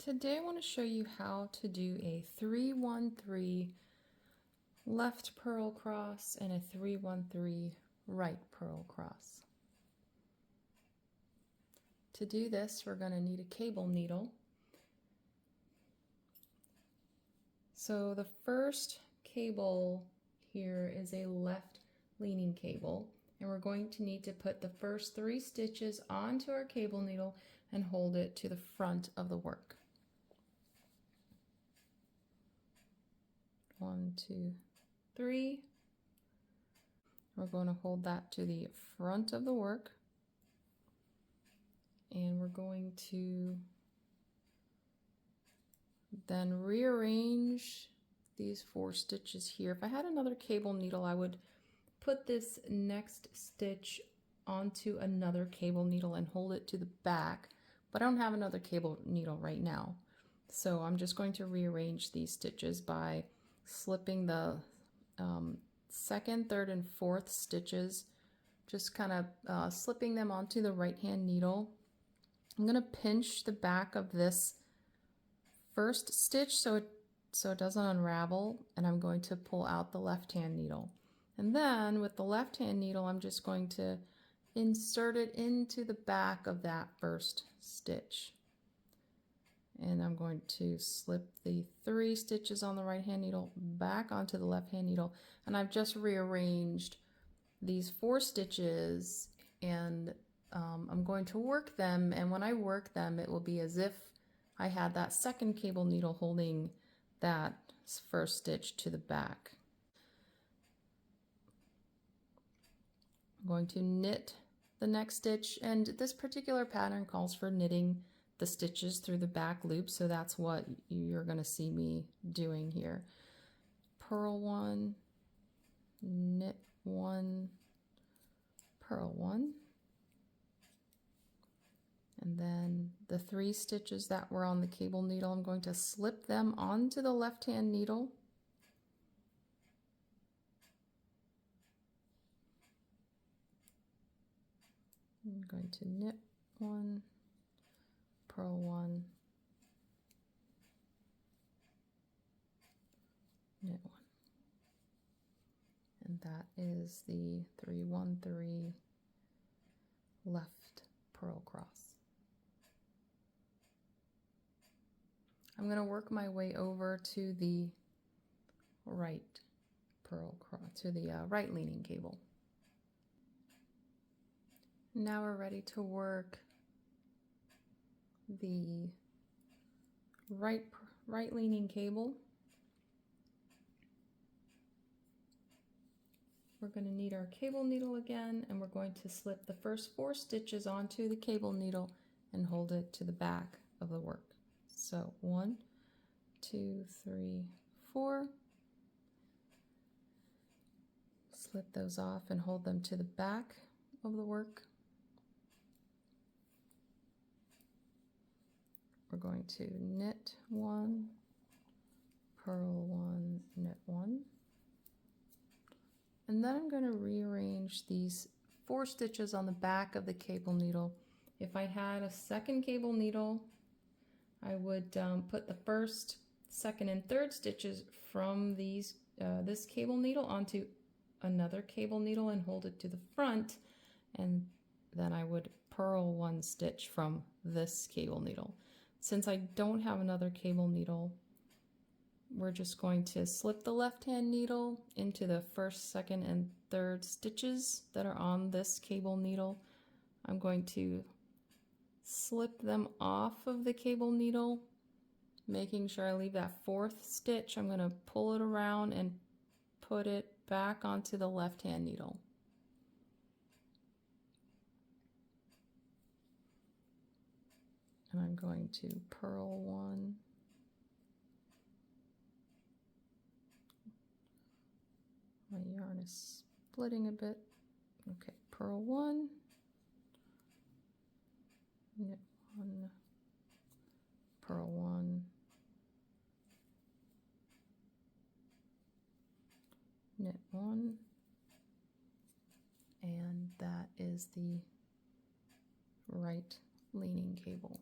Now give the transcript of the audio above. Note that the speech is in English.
Today I want to show you how to do a 3-1-3 left purl cross and a 3-1-3 right purl cross. To do this, we're going to need a cable needle. So the first cable here is a left leaning cable, and we're going to need to put the first 3 stitches onto our cable needle and hold it to the front of the work. 1, 2, 3. We're going to hold that to the front of the work, and we're going to then rearrange these 4 stitches here. If I had another cable needle, I would put this next stitch onto another cable needle and hold it to the back, but I don't have another cable needle right now. So I'm just going to rearrange these stitches by slipping the 2nd, 3rd, and 4th stitches, just kind of slipping them onto the right hand needle. I'm going to pinch the back of this first stitch so it doesn't unravel, and I'm going to pull out the left hand needle. And then with the left hand needle, I'm just going to insert it into the back of that first stitch. And I'm going to slip the 3 stitches on the right hand needle back onto the left hand needle. And I've just rearranged these 4 stitches, and I'm going to work them. And when I work them, it will be as if I had that 2nd cable needle holding that first stitch to the back. I'm going to knit the next stitch, and this particular pattern calls for knitting the stitches through the back loop, so that's what you're going to see me doing here. Purl 1, knit 1, purl 1, and then the 3 stitches that were on the cable needle, I'm going to slip them onto the left hand needle. I'm going to knit 1, purl 1, knit 1, and that is the 3-1-3 left purl cross. I'm going to work my way over to the right purl cross, to the right leaning cable. Now we're ready to work the right leaning cable. We're going to need our cable needle again, and we're going to slip the first 4 stitches onto the cable needle and hold it to the back of the work. So 1, 2, 3, 4. Slip those off and hold them to the back of the work. We're going to knit 1, purl 1, knit 1. And then I'm going to rearrange these 4 stitches on the back of the cable needle. If I had a 2nd cable needle, I would put the 1st, 2nd, and 3rd stitches from these this cable needle onto another cable needle and hold it to the front, and then I would purl 1 stitch from this cable needle. Since I don't have another cable needle, we're just going to slip the left hand needle into the 1st, 2nd, and 3rd stitches that are on this cable needle. I'm going to slip them off of the cable needle, making sure I leave that 4th stitch. I'm going to pull it around and put it back onto the left hand needle. And I'm going to purl 1, my yarn is splitting a bit. Okay, purl 1, knit 1, purl 1, knit 1, and that is the right leaning cable.